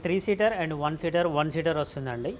3 seater and 1 seater వస్తుందండి.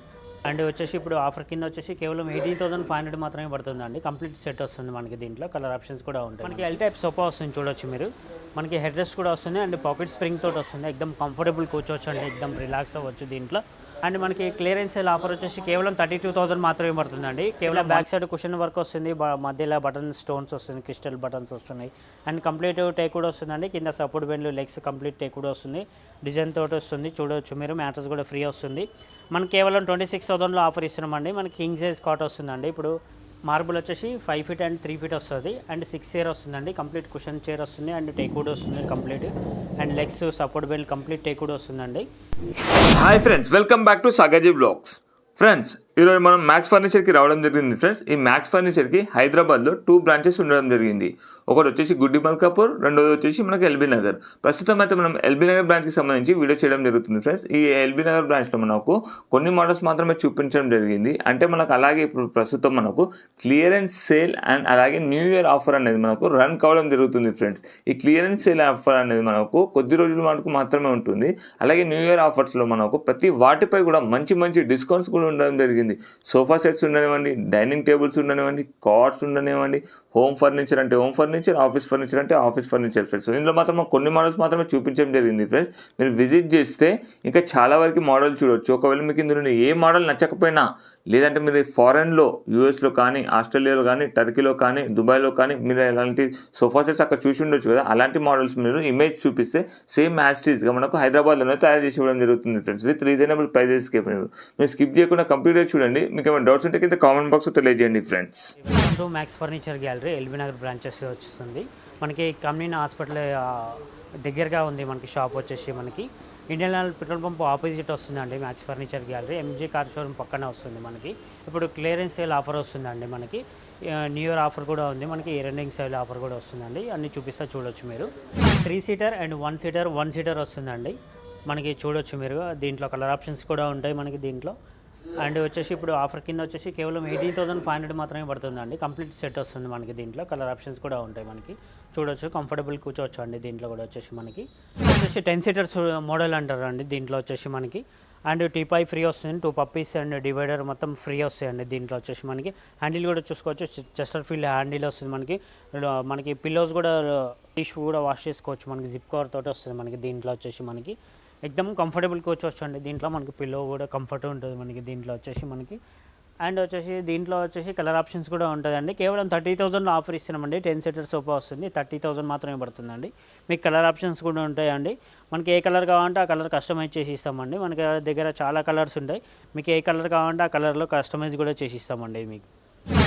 And వచ్చేసి ఇప్పుడు ఆఫర్ కింద వచ్చేసి కేవలం 18,500 మాత్రమే పడుతుందండి. కంప్లీట్ సెట్ వస్తుంది మనకి. దీంట్లో కలర్ ఆప్షన్స్ కూడా ఉంటాయి. మనకి ఎల్ టైప్ సోఫా వస్తుంది, చూడొచ్చు మీరు. మనకి హెడ్ రెస్ట్ కూడా వస్తుంది అండ్ పాకెట్ స్ప్రింగ్ తోటి వస్తుంది. ఎక్దమ్ కంఫర్టబుల్ కూర్చోవచ్చు అండి, ఎక్దమ్ రిలాక్స్ అవ్వచ్చు దీంట్లో. అండ్ మనకి క్లియరెన్స్ సేల్ ఆఫర్ వచ్చేసి కేవలం 32,000 మాత్రమే పడుతుందండి. కేవలం బ్యాక్ సైడ్ కుషన్ వర్క్ వస్తుంది, మధ్యలో బటన్ స్టోన్స్ వస్తుంది, క్రిస్టల్ బటన్స్ వస్తున్నాయి. అండ్ కంప్లీట్ టేక్ కూడా వస్తుందండి. కింద సపోర్ట్ బెండ్లు, లెగ్స్ కంప్లీట్ టేక్ కూడా వస్తుంది. డిజైన్ తోటి వస్తుంది, చూడవచ్చు మీరు. మ్యాట్రస్ కూడా ఫ్రీ వస్తుంది. మనకి కేవలం 26,000లో ఆఫర్ ఇస్తున్నామండి. మనకి కింగ్ సైజ్ కాట్ వస్తుందండి. ఇప్పుడు మార్బుల్ వచ్చేసి 5 ఫీట్ అండ్ 3 ఫీట్ వస్తుంది అండ్ 6 చైర్ వస్తుందండి. కంప్లీట్ కుషన్ చైర్ వస్తుంది అండ్ టేక్ కూడా వస్తుంది complete. And legs support belt complete teak కూడా వస్తుందండి. Hi friends, welcome back to Sagaji blogs. Friends, ఈరోజు మనం మ్యాక్స్ ఫర్నిచర్కి రావడం జరిగింది. ఫ్రెండ్స్, ఈ మ్యాక్స్ ఫర్నిచర్కి హైదరాబాద్లో 2 బ్రాంచెస్ ఉండడం జరిగింది. ఒకటి వచ్చేసి గుడ్డి మల్కాపూర్, రెండోది వచ్చేసి మనకి ఎల్బీ నగర్. ప్రస్తుతం అయితే మనం ఎల్బీ నగర్ బ్రాంచ్కి సంబంధించి వీడియో చేయడం జరుగుతుంది. ఫ్రెండ్స్, ఈ ఎల్బీ నగర్ బ్రాంచ్లో మనకు కొన్ని మోడల్స్ మాత్రమే చూపించడం జరిగింది. అంటే మనకు అలాగే ఇప్పుడు ప్రస్తుతం మనకు క్లియరెన్స్ సేల్ అండ్ అలాగే న్యూ ఇయర్ ఆఫర్ అనేది మనకు రన్ కావడం జరుగుతుంది. ఫ్రెండ్స్, ఈ క్లియరెన్స్ సేల్ ఆఫర్ అనేది మనకు కొద్ది రోజుల వరకు మాత్రమే ఉంటుంది. అలాగే న్యూ ఇయర్ ఆఫర్స్లో మనకు ప్రతి వాటిపై కూడా మంచి మంచి డిస్కౌంట్స్ కూడా ఉండడం జరిగింది. సోఫా సెట్స్ ఉండనివ్వండి, డైనింగ్ టేబుల్స్ ఉండనివ్వండి, కార్డ్స్ ఉండనివ్వండి, హోమ్ ఫర్నిచర్ అంటే హోమ్ ఫర్నిచర్, ఆఫీస్ ఫర్నిచర్ అంటే ఆఫీస్ ఫర్నిచర్. ఫ్రెండ్స్, ఇందులో మాత్రం కొన్ని మోడల్స్ మాత్రమే చూపించడం జరిగింది. ఫ్రెండ్స్, మీరు విజిట్ చేస్తే ఇంకా చాలా వరకు మోడల్ చూడవచ్చు. ఒకవేళ మీకు ఇందులో ఏ మోడల్ నచ్చకపోయినా, లేదంటే మీరు ఫారెన్లో యూఎస్లో కానీ, ఆస్ట్రేలియాలో కానీ, టర్కీలో కానీ, దుబాయ్లో కానీ మీరు ఎలాంటి సోఫా సెట్స్ అక్కడ చూసి ఉండొచ్చు కదా, అలాంటి మోడల్స్ మీరు ఇమేజ్ చూపిస్తే సేమ్ యాస్టీస్గా మనకు హైదరాబాద్లోనే తయారు చేసి ఇవ్వడం జరుగుతుంది. ఫ్రెండ్స్, విత్ రీజనబుల్ ప్రైజెస్కి మీరు స్కిప్ చేయకుండా కంప్లీట్గా చూడండి. మీకు ఏమైనా డౌట్స్ ఉంటే కింద కామెంట్ బాక్స్లో తెలియజేయండి. Friends, max furniture gallery LB Nagar branches వస్తుంది. మనకి కమ్యూనిటీ హాస్పిటల్ దగ్గరగా ఉంది. మనకి షాప్ వచ్చేసి మనకి Indian Oil petrol pump opposite వస్తుందండి. Max furniture gallery MG car showroom పక్కనే వస్తుంది. మనకి ఇప్పుడు క్లియరెన్స్ సేల్ ఆఫర్ వస్తుందండి. మనకి న్యూ ఇయర్ ఆఫర్ కూడా ఉంది. మనకి ఇయర్ ఎండింగ్ సేల్ ఆఫర్ కూడా వస్తుందండి. అన్ని చూపిస్తా, చూడొచ్చు మీరు. 3 సీటర్ అండ్ 1 సీటర్ వస్తుందండి. మనకి చూడొచ్చు మీరు. దీంట్లో కలర్ ఆప్షన్స్ కూడా ఉంటాయి మనకి దీంట్లో. అండ్ వచ్చేసి ఇప్పుడు ఆఫర్ కింద వచ్చేసి కేవలం 18,500 మాత్రమే పడుతుందండి. కంప్లీట్ సెట్ వస్తుంది మనకి. దీంట్లో కలర్ ఆప్షన్స్ కూడా ఉంటాయి మనకి, చూడొచ్చు. కంఫర్టబుల్ కూర్చోవచ్చు అండి. దీంట్లో కూడా వచ్చేసి మనకి 10 సీటర్స్ మోడల్ అంటారు అండి. దీంట్లో వచ్చేసి మనకి అండ్ టీపాయ్ ఫ్రీ వస్తుంది, 2 పప్పీస్ అండ్ డివైడర్ మొత్తం ఫ్రీ వస్తాయండి. దీంట్లో వచ్చేసి మనకి హ్యాండిల్ కూడా చూసుకోవచ్చు. చెస్టర్ ఫీల్డ్ హ్యాండిల్ వస్తుంది మనకి. మనకి పిల్లోస్ కూడా టిష్యూ కూడా వాష్ చేసుకోవచ్చు. మనకి జిప్ కవర్ తోటి వస్తుంది మనకి. దీంట్లో వచ్చేసి మనకి ఎక్దమ్ కంఫర్టబుల్ కూర్చోవచ్చు అండి. దీంట్లో మనకి పిల్లో కూడా కంఫర్ట్ ఉంటుంది మనకి. దీంట్లో వచ్చేసి మనకి అండ్ వచ్చేసి దీంట్లో వచ్చేసి కలర్ ఆప్షన్స్ కూడా ఉంటుందండి. కేవలం 30,000లో ఆఫర్ ఇస్తున్నామండి. 10 సీటర్ సోఫా వస్తుంది, 30,000 మాత్రమే పడుతుందండి. మీకు కలర్ ఆప్షన్స్ కూడా ఉంటాయండి. మనకి ఏ కలర్ కావాలంటే ఆ కలర్ కస్టమైజ్ చేసి ఇస్తామండి. మనకి దగ్గర చాలా కలర్స్ ఉంటాయి. మీకు ఏ కలర్ కావాలంటే ఆ కలర్లో కస్టమైజ్ కూడా చేసి ఇస్తామండి. మీకు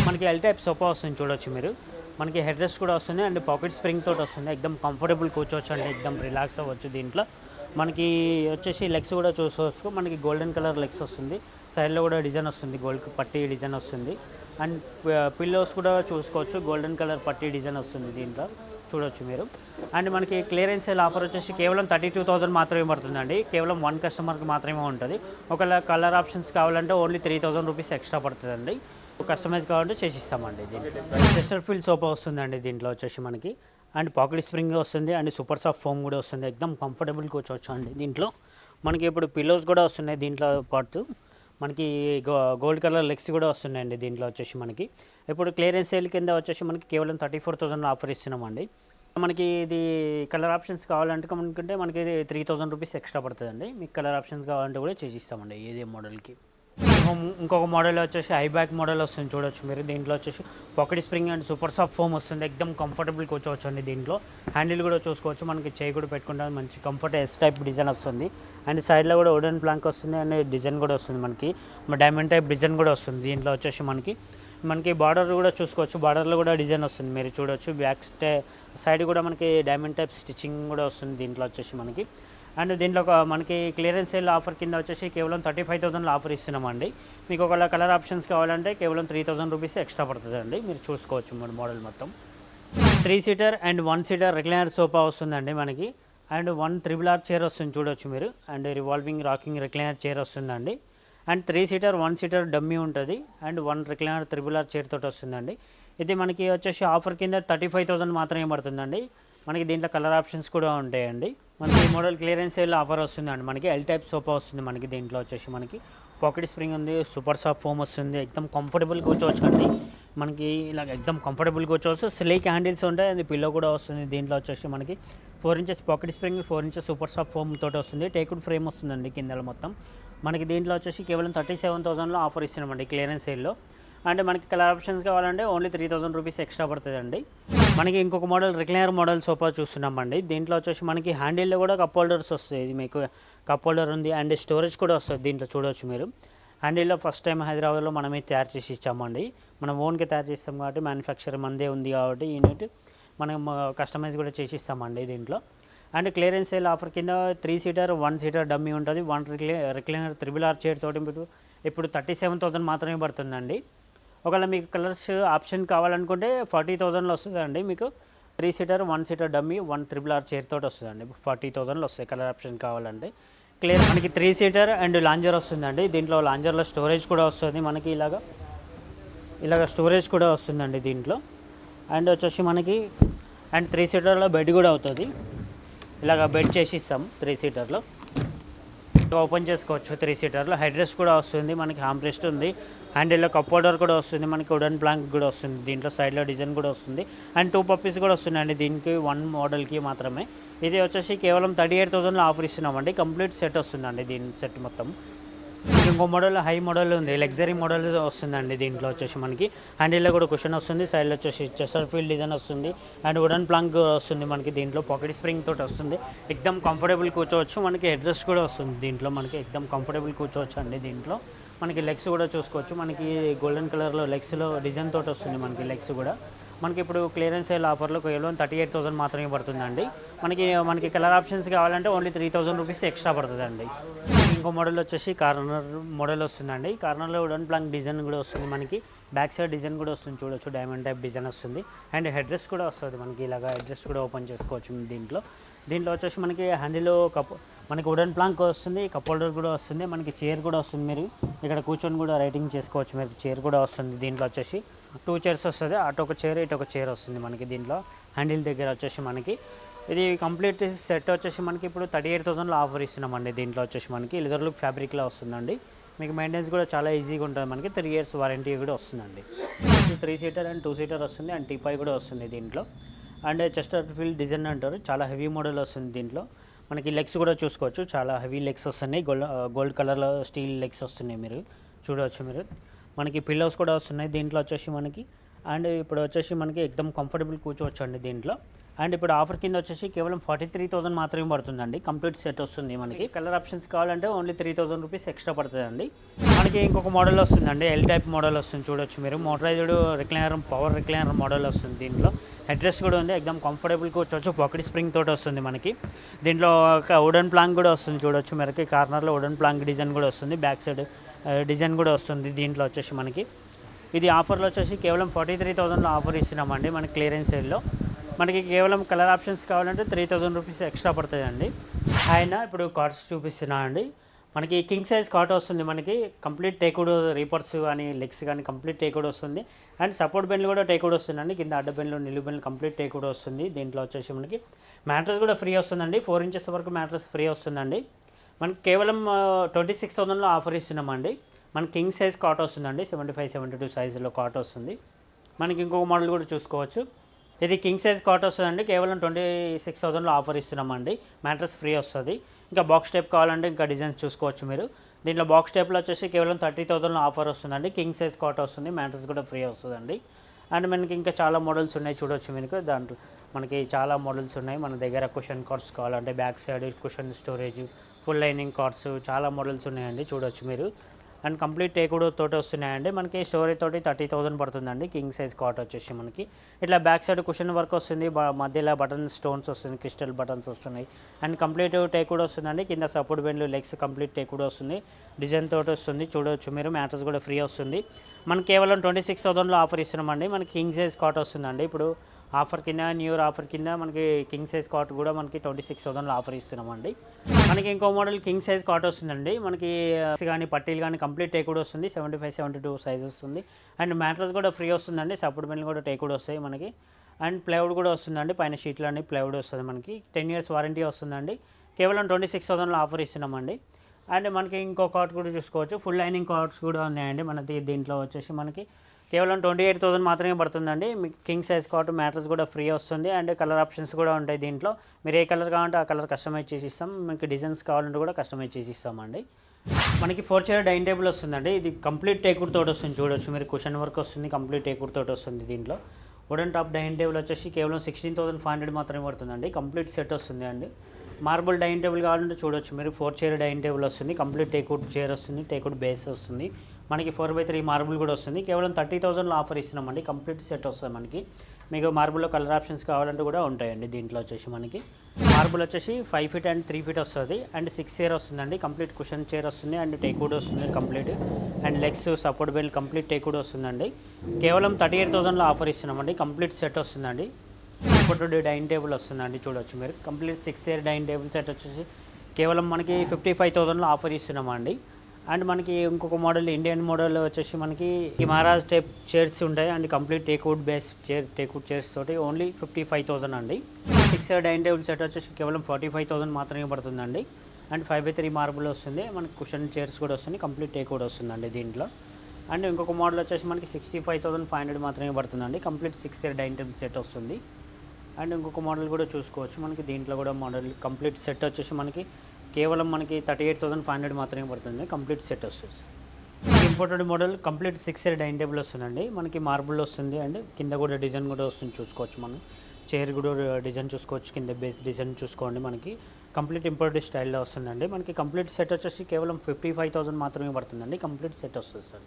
మనకి ఎల్ టైప్ సోఫా వస్తుంది, చూడొచ్చు మీరు. మనకి హెడ్ రెస్ట్ కూడా వస్తుంది అండ్ పాకెట్ స్ప్రింగ్ తోటి వస్తుంది. ఎక్దమ్ కంఫర్టబుల్ కూర్చోవచ్చు అండి, ఎక్దమ్ రిలాక్స్ అవ్వచ్చు దీంట్లో. మనకి వచ్చేసి లెగ్స్ కూడా చూసుకోవచ్చు. మనకి గోల్డెన్ కలర్ లెగ్స్ వస్తుంది. సైడ్లో కూడా డిజైన్ వస్తుంది, గోల్డ్ పట్టీ డిజైన్ వస్తుంది. అండ్ పిల్లోస్ కూడా చూసుకోవచ్చు, గోల్డెన్ కలర్ పట్టీ డిజైన్ వస్తుంది దీంట్లో, చూడొచ్చు మీరు. అండ్ మనకి క్లియరెన్స్ సేల్ ఆఫర్ వచ్చేసి కేవలం 32,000 మాత్రమే పడుతుందండి. కేవలం 1 కస్టమర్కి మాత్రమే ఉంటుంది. ఒకవేళ కలర్ ఆప్షన్స్ కావాలంటే ఓన్లీ 3,000 రూపీస్ ఎక్స్ట్రా పడుతుందండి. కస్టమైజ్ కావాలంటే చేసిస్తామండి. దీంట్లో చెస్టర్ ఫీల్డ్ సోఫా వస్తుందండి. దీంట్లో వచ్చేసి మనకి అండ్ పాకెట్ స్ప్రింగ్ వస్తుంది అండ్ సూపర్ సాఫ్ట్ ఫోమ్ కూడా వస్తుంది. ఎక్దమ్ కంఫర్టబుల్ కూర్చోవచ్చు అండి. దీంట్లో మనకి ఇప్పుడు పిల్లోస్ కూడా వస్తున్నాయి. దీంట్లో పాటు మనకి గోల్డ్ కలర్ లెగ్స్ కూడా వస్తున్నాయండి. దీంట్లో వచ్చేసి మనకి ఇప్పుడు క్లియరెన్స్ సేల్ కింద వచ్చేసి మనకి కేవలం 34,000 ఆఫర్ ఇస్తున్నామండి. మనకి ఇది కలర్ ఆప్షన్స్ కావాలంటే మనకి 3,000 రూపీస్ ఎక్స్ట్రా పడుతుందండి. మీకు కలర్ ఆప్షన్స్ కావాలంటే కూడా చేసిస్తామండి ఏదే మోడల్కి. ఇంకొక మోడల్ వచ్చేసి ఐబ్యాక్ మోడల్ వస్తుంది, చూడొచ్చు మీరు. దీంట్లో వచ్చేసి pocket spring and super soft foam వస్తుంది. ఎక్దమ్ కంఫర్టబుల్ కూర్చోవచ్చు అండి. దీంట్లో హ్యాండిల్ కూడా చూసుకోవచ్చు. మనకి చేయి కూడా పెట్టుకుంటే మంచి కంఫర్ట్ ఎస్ టైప్ డిజైన్ వస్తుంది. అండ్ సైడ్లో కూడా వుడెన్ ప్లాంక్ వస్తుంది అండ్ డిజైన్ కూడా వస్తుంది మనకి. డైమండ్ టైప్ డిజైన్ కూడా వస్తుంది దీంట్లో వచ్చేసి మనకి బార్డర్ కూడా చూసుకోవచ్చు. బార్డర్లో కూడా డిజైన్ వస్తుంది, మీరు చూడొచ్చు. బ్యాక్ సైడ్ కూడా మనకి డైమండ్ టైప్ స్టిచ్చింగ్ కూడా వస్తుంది దీంట్లో వచ్చేసి మనకి. అండ్ దీంట్లో మనకి క్లియరెన్స్ సేల్ ఆఫర్ కింద వచ్చేసి కేవలం 35,000లో ఆఫర్ ఇస్తున్నామండి. మీకు ఒకవేళ కలర్ ఆప్షన్స్ కావాలంటే కేవలం 3,000 రూపీస్ ఎక్స్ట్రా పడుతుందండి. మీరు చూసుకోవచ్చు మోడల్ మొత్తం. 3 seater and 1 seater recliner sofa వస్తుందండి మనకి. అండ్ 1 3R చైర్ వస్తుంది, చూడొచ్చు మీరు. And revolving rocking recliner chair వస్తుందండి. అండ్ 3 సీటర్ 1 సీటర్ డమ్మీ ఉంటుంది అండ్ 1 రిక్లైనర్ 3R చైర్ తోటి వస్తుందండి. ఇది మనకి వచ్చేసి ఆఫర్ కింద 35,000 మాత్రమే పడుతుందండి. మనకి దీంట్లో కలర్ ఆప్షన్స్ కూడా ఉంటాయండి. మనకి ఈ మోడల్ క్లియరెన్స్ సేల్ ఆఫర్ వస్తుందండి. మనకి ఎల్ టైప్ సోఫా వస్తుంది. మనకి దీంట్లో వచ్చేసి మనకి పాకెట్ స్ప్రింగ్ ఉంది, సూపర్ సాఫ్ట్ ఫోమ్ వస్తుంది. ఎక్దమ్ కంఫర్టబుల్ కూర్చోవచ్చు అండి. మనకి ఇలాగ ఎక్దమ్ కంఫర్టబుల్ కూర్చోవచ్చు. స్లీక్ హ్యాండిల్స్ ఉంటాయి, అది పిల్లో కూడా వస్తుంది. దీంట్లో వచ్చేసి మనకి 4 inches pocket spring, 4 inches super soft foam తోటి వస్తుంది. టేకుడ్ ఫ్రేమ్ వస్తుందండి కింద మొత్తం. మనకి దీంట్లో వచ్చేసి కేవలం 37,000లో ఆఫర్ ఇస్తున్నామండి క్లియరెన్స్ సేల్లో. అంటే మనకి కలర్ ఆప్షన్స్ కావాలంటే ఓన్లీ 3,000 రూపీస్ ఎక్స్ట్రా పడుతుందండి. మనకి ఇంకొక మోడల్ రిక్లైనర్ మోడల్ సోఫా చూస్తున్నామండి. దీంట్లో వచ్చేసి మనకి హ్యాండిల్లో కూడా కప్ హోల్డర్స్ వస్తాయి. ఇది మీకు కప్ హోల్డర్ ఉంది అండ్ స్టోరేజ్ కూడా వస్తుంది. దీంట్లో చూడవచ్చు మీరు. హ్యాండిల్లో ఫస్ట్ టైం హైదరాబాద్లో మనమే తయారు చేసి ఇచ్చామండి. మనం ఓన్గా తయారు చేస్తాం కాబట్టి మ్యానుఫ్యాక్చర్ మందే ఉంది కాబట్టి యూనిట్ మనం కస్టమైజ్ కూడా చేసి ఇస్తామండి దీంట్లో. అండ్ క్లియరెన్స్ సేల్ ఆఫర్ కింద 3 సీటర్ 1 సీటర్ డమ్మీ ఉంటుంది. 1 రిక్లైనర్ RRR చైర్ తోటి ఇప్పుడు 37,000 మాత్రమే పడుతుందండి. ఒకవేళ మీకు కలర్స్ ఆప్షన్ కావాలనుకుంటే 40,000లో వస్తుందండి. మీకు 3 seater 1 seater dummy 1 RRR chair తోటి వస్తుందండి. 40,000లో వస్తాయి కలర్ ఆప్షన్ కావాలంటే. క్లియర్ మనకి 3 సీటర్ అండ్ లాంజర్ వస్తుందండి. దీంట్లో లాంజర్లో స్టోరేజ్ కూడా వస్తుంది. మనకి ఇలాగ స్టోరేజ్ కూడా వస్తుందండి దీంట్లో. అండ్ వచ్చేసి మనకి 3 సీటర్లో బెడ్ కూడా అవుతుంది. ఇలాగ బెడ్ చేసి ఇస్తాం 3 సీటర్లో. ఓపెన్ చేసుకోవచ్చు. 3 సీటర్లో హెడ్ రెస్ట్ కూడా వస్తుంది. మనకి హామ్ రెస్ట్ ఉంది. హ్యాండిల్లో కప్ హోల్డర్ కూడా వస్తుంది. మనకి వుడెన్ ప్లాంక్ కూడా వస్తుంది. దీంట్లో సైడ్లో డిజైన్ కూడా వస్తుంది. అండ్ 2 పప్పీస్ కూడా వస్తున్నాయండి దీనికి 1 మోడల్కి మాత్రమే. ఇది వచ్చేసి కేవలం 38,000లో ఆఫర్ ఇస్తున్నామండి. కంప్లీట్ సెట్ వస్తుందండి దీని సెట్ మొత్తం. ఇంకో మోడల్ హై మోడల్ ఉంది, లగ్జరీ మోడల్ వస్తుందండి. దీంట్లో వచ్చేసి మనకి హ్యాండిల్లో కూడా కుషన్ వస్తుంది. సైడ్లో వచ్చేసి చెస్టర్ ఫీల్డ్ డిజైన్ వస్తుంది అండ్ వుడెన్ ప్లాంక్ వస్తుంది. మనకి దీంట్లో పాకెట్ స్ప్రింగ్ తోటి వస్తుంది. ఎక్దమ్ కంఫర్టబుల్ కూర్చోవచ్చు. మనకి హెడ్ రెస్ట్ కూడా వస్తుంది దీంట్లో. మనకి ఎక్దమ్ కంఫర్టబుల్ కూర్చోవచ్చు అండి దీంట్లో. మనకి లెగ్స్ కూడా చూసుకోవచ్చు. మనకి గోల్డెన్ కలర్లో లెగ్స్లో డిజైన్ తోటి వస్తుంది. మనకి లెగ్స్ కూడా మనకి ఇప్పుడు క్లియరెన్స్ సేల్ ఆఫర్లో కేవలం 38,000 మాత్రమే పడుతుందండి. మనకి కలర్ ఆప్షన్స్ కావాలంటే ఓన్లీ 3,000 రూపీస్ ఎక్స్ట్రా పడుతుందండి. ఇంకో మోడల్ వచ్చేసి కార్నర్ మోడల్ వస్తుందండి. కార్నర్లో వుడెన్ ప్లాంక్ డిజైన్ కూడా వస్తుంది. మనకి బ్యాక్ సైడ్ డిజైన్ కూడా వస్తుంది. చూడొచ్చు డైమండ్ టైప్ డిజైన్ వస్తుంది. అండ్ హెడ్ రెస్ట్ కూడా వస్తుంది. మనకి ఇలాగా హెడ్ రెస్ట్ కూడా ఓపెన్ చేసుకోవచ్చు దీంట్లో. వచ్చేసి మనకి హ్యాండిల్లో మనకి వుడెన్ ప్లాంక్ వస్తుంది. కప్ హోల్డర్ కూడా వస్తుంది. మనకి చైర్ కూడా వస్తుంది. మీరు ఇక్కడ కూర్చొని కూడా రైటింగ్ చేసుకోవచ్చు. మీరు చైర్ కూడా వస్తుంది. దీంట్లో వచ్చేసి 2 చైర్స్ వస్తుంది. అటు ఒక చైర్ ఇటు ఒక చైర్ వస్తుంది. మనకి దీంట్లో హ్యాండిల్ దగ్గర వచ్చేసి మనకి ఇది కంప్లీట్ సెట్ వచ్చేసి మనకి ఇప్పుడు 38,000లో ఆఫర్ ఇస్తున్నామండి. దీంట్లో వచ్చేసి మనకి లెదర్ లుక్ ఫ్యాబ్రిక్లో వస్తుందండి. మీకు మెయింటెనెన్స్ కూడా చాలా ఈజీగా ఉంటుంది. మనకి 3 ఇయర్స్ వారంటీ కూడా వస్తుందండి. 3 సీటర్ అండ్ 2 సీటర్ వస్తుంది. అండ్ టీపాయ్ కూడా వస్తుంది దీంట్లో. అండ్ చెస్టర్ ఫీల్డ్ డిజైన్ అంటారు. చాలా హెవీ మోడల్ వస్తుంది దీంట్లో. మనకి లెగ్స్ కూడా చూసుకోవచ్చు. చాలా హెవీ లెగ్స్ వస్తున్నాయి. గోల్డ్ కలర్లో స్టీల్ లెగ్స్ వస్తున్నాయి. మీరు చూడవచ్చు. మీరు మనకి పిల్లోస్ కూడా వస్తున్నాయి దీంట్లో వచ్చేసి మనకి. అండ్ ఇప్పుడు వచ్చేసి మనకి ఎక్దమ్ కంఫర్టబుల్ కూర్చోవచ్చు అండి దీంట్లో. అండ్ ఇప్పుడు ఆఫర్ కింద వచ్చేసి కేవలం 43,000 మాత్రమే పడుతుందండి. కంప్లీట్ సెట్ వస్తుంది. మనకి కలర్ ఆప్షన్స్ కావాలంటే ఓన్లీ 3,000 రూపీస్ ఎక్స్ట్రా పడుతుందండి. మనకి ఇంకొక మోడల్ వస్తుందండి. ఎల్ టైప్ మోడల్ వస్తుంది. చూడొచ్చు మీరు. Motorised recliner power recliner model వస్తుంది దీంట్లో. హెడ్ రెస్ట్ కూడా ఉంది. ఎక్దమ్ కంఫర్టబుల్ కూర్చోవచ్చు. పాకెట్ స్ప్రింగ్ తోటి వస్తుంది మనకి. దీంట్లో ఒక వుడెన్ ప్లాంక్ కూడా వస్తుంది. చూడొచ్చు మనకి. కార్నర్లో వుడెన్ ప్లాంక్ డిజైన్ కూడా వస్తుంది. బ్యాక్ సైడ్ డిజైన్ కూడా వస్తుంది దీంట్లో వచ్చేసి మనకి. ఇది ఆఫర్లో వచ్చేసి కేవలం 43,000లో ఆఫర్ ఇస్తున్నామండి మనకి క్లియరెన్స్ సేల్లో. మనకి కేవలం కలర్ ఆప్షన్స్ కావాలంటే 3,000 రూపీస్ ఎక్స్ట్రా పడుతుందండి. ఆయన ఇప్పుడు కార్డ్స్ చూపిస్తున్నా అండి. మనకి కింగ్ సైజ్ కాట్ వస్తుంది. మనకి కంప్లీట్ టేకుడ్ రీపర్స్ కానీ లెగ్స్ కానీ కంప్లీట్ టేకుడ్ వస్తుంది. అండ్ సపోర్ట్ బెండ్లు కూడా టేకుడ్ వస్తుందండి. కింద అడ్డ బెండ్లు నిలువు బెండ్లు కంప్లీట్ టేకుడ్ వస్తుంది. దీంట్లో వచ్చేసి మనకి మ్యాట్రస్ కూడా ఫ్రీ వస్తుందండి. 4 ఇంచెస్ వరకు మ్యాట్రస్ ఫ్రీ వస్తుందండి. మనకి కేవలం 26,000లో ఆఫర్ ఇస్తున్నామండి. మనకి కింగ్ సైజ్ కాట్ వస్తుందండి. 75-72 సైజులో కాట్ వస్తుంది. మనకి ఇంకొక మోడల్ కూడా చూసుకోవచ్చు. ఇది కింగ్ సైజ్ కాట్ వస్తుందండి. కేవలం 26,000లో ఆఫర్ ఇస్తున్నామండి. మ్యాట్రస్ ఫ్రీ వస్తుంది. ఇంకా బాక్స్ టైప్ కావాలంటే ఇంకా డిజైన్స్ చూసుకోవచ్చు మీరు. దీంట్లో బాక్స్ టైప్లో వచ్చేసి కేవలం 30,000లో ఆఫర్ వస్తుందండి. కింగ్ సైజ్ కాట్ వస్తుంది. మ్యాట్రస్ కూడా ఫ్రీ వస్తుందండి. అండ్ మనకి ఇంకా చాలా మోడల్స్ ఉన్నాయి. చూడవచ్చు మీకు. దాంట్లో మనకి చాలా మోడల్స్ ఉన్నాయి మన దగ్గర. కుషన్ కార్డ్స్ కావాలంటే back side cushion storage, full lining cards చాలా మోడల్స్ ఉన్నాయండి. చూడవచ్చు మీరు. అండ్ కంప్లీట్ టేకుడ్ తోటి వస్తున్నాయండి. మనకి స్టోరేజ్ తోటి 30,000 పడుతుందండి. కింగ్ సైజ్ కాట్ వచ్చేసి మనకి ఇట్లా బ్యాక్ సైడ్ కుషన్ వర్క్ వస్తుంది. మధ్యలో బటన్ స్టోన్స్ వస్తుంది. క్రిస్టల్ బటన్స్ వస్తున్నాయి. అండ్ కంప్లీట్ టేకుడ్ వస్తుందండి. కింద సపోర్ట్ బెండ్లు లెగ్స్ కంప్లీట్ టేకుడ్ వస్తుంది. డిజైన్ తోటి వస్తుంది. చూడవచ్చు మీరు. మ్యాట్రస్ కూడా ఫ్రీ వస్తుంది. మనకి కేవలం 26,000లో ఆఫర్ ఇస్తున్నామండి. మనకి కింగ్ సైజ్ కాట్ వస్తుందండి. ఇప్పుడు ఆఫర్ కింద న్యూ ఇయర్ ఆఫర్ కింద మనకి కింగ్ సైజ్ కాట్ కూడా మనకి 26,000లో ఆఫర్ ఇస్తున్నామండి. మనకి ఇంకో మోడల్ కింగ్ సైజ్ కాట్ వస్తుందండి. మనకి కానీ పట్టీలు కానీ కంప్లీట్ టేకుడ్ వస్తుంది. 75-72 సైజ్ వస్తుంది. అండ్ మ్యాట్రస్ కూడా ఫ్రీ వస్తుందండి. సపోర్ట్ బెండ్లు కూడా టేకుడ్ వస్తాయి మనకి. అండ్ ప్లైవుడ్ కూడా వస్తుందండి, పైన షీట్లు అన్ని ప్లైవుడ్ వస్తుంది మనకి. 10 years వారంటీ వస్తుందండి. కేవలం 26,000లో ఆఫర్ ఇస్తున్నామండి. అండ్ మనకి ఇంకో కార్ట్ కూడా చూసుకోవచ్చు, ఫుల్ లైనింగ్ కార్ట్స్ కూడా ఉన్నాయండి మనకి. దీంట్లో వచ్చేసి మనకి కేవలం 28,000 మాత్రమే పడుతుందండి. మీకు కింగ్ సైజ్ కార్ట్ మ్యాట్రస్ కూడా ఫ్రీ వస్తుంది. అండ్ కలర్ ఆప్షన్స్ కూడా ఉంటాయి దీంట్లో. మీరు ఏ కలర్ కావాలంటే ఆ కలర్ కస్టమైజ్ చేసి ఇస్తాం. మీకు డిజైన్స్ కావాలంటే కూడా కస్టమైజ్ చేసి ఇస్తామండి. మనకి 4 chair డైనింగ్ టేబుల్ వస్తుందండి. ఇది కంప్లీట్ టేకుడ్ తోటి వస్తుంది, చూడొచ్చు మీరు. కుషన్ వర్క్ వస్తుంది, కంప్లీట్ టేకుడ్ తోటి వస్తుంది. దీంట్లో వుడెన్ టాప్ డైనింగ్ టేబుల్ వచ్చేసి కేవలం 16,500 మాత్రమే పడుతుందండి. కంప్లీట్ సెట్ వస్తుంది అండి. మార్బుల్ డైనింగ్ టేబుల్ కావాలంటే చూడొచ్చు మీరు. 4 chair డైనింగ్ టేబుల్ వస్తుంది, కంప్లీట్ టేకుడ్ చైర్ వస్తుంది, టేకుడ్ బేస్ వస్తుంది. మనకి 4x3 మార్బుల్ కూడా వస్తుంది. కేవలం 30,000లో ఆఫర్ ఇస్తున్నామండి. కంప్లీట్ సెట్ వస్తుంది మనకి. మీకు మార్బుల్లో కలర్ ఆప్షన్స్ కావాలంటే కూడా ఉంటాయండి. దీంట్లో వచ్చేసి మనకి మార్బుల్ వచ్చేసి 5 feet అండ్ 3 feet వస్తుంది. అండ్ 6 chair వస్తుందండి. కంప్లీట్ కుషన్ చైర్ వస్తుంది అండ్ టేకుడ్ వస్తుంది complete. And legs support bell complete teakwood వస్తుందండి. కేవలం 38,000లో ఆఫర్ ఇస్తున్నామండి. కంప్లీట్ సెట్ వస్తుందండి. ఇప్పుడు డైనింగ్ టేబుల్ వస్తుందండి, చూడవచ్చు మీరు. Complete 6 chair dining table set వచ్చేసి కేవలం మనకి 55,000లో ఆఫర్ ఇస్తున్నామండి. అండ్ మనకి ఇంకొక మోడల్, ఇండియన్ మోడల్ వచ్చేసి మనకి ఈ మహారాజ్ టైప్ చైర్స్ ఉంటాయి and complete teakwood base teakwood chairs తోటి ఓన్లీ 55,000 అండి. 6 chair డైనింగ్ టేబుల్ సెట్ వచ్చేసి కేవలం 45,000 మాత్రమే పడుతుందండి. అండ్ 5x3 మార్బుల్ వస్తుంది మనకి. కుషన్ చైర్స్ కూడా వస్తుంది, కంప్లీట్ టేక్వుడ్ వస్తుందండి దీంట్లో. అండ్ ఇంకొక మోడల్ వచ్చేసి మనకి 65,500 మాత్రమే పడుతుందండి. Complete 6 chair dining table set వస్తుంది. అండ్ ఇంకొక మోడల్ కూడా చూసుకోవచ్చు మనకి. దీంట్లో కూడా మోడల్ కంప్లీట్ సెట్ వచ్చేసి మనకి కేవలం మనకి 38,500 మాత్రమే పడుతుంది. కంప్లీట్ సెట్ వస్తుంది. Imported model complete 6 chair dining table వస్తుందండి మనకి. మార్బుల్ వస్తుంది అండ్ కింద కూడా డిజైన్ కూడా వస్తుంది, చూసుకోవచ్చు మనం. చైర్ కూడా డిజైన్ చూసుకోవచ్చు, కింద బేస్ డిజైన్ చూసుకోండి మనకి. కంప్లీట్ ఇంపోర్టెడ్ స్టైల్లో వస్తుందండి మనకి. కంప్లీట్ సెట్ వచ్చేసి కేవలం 55,000 మాత్రమే పడుతుందండి. కంప్లీట్ సెట్ వస్తుంది సార్.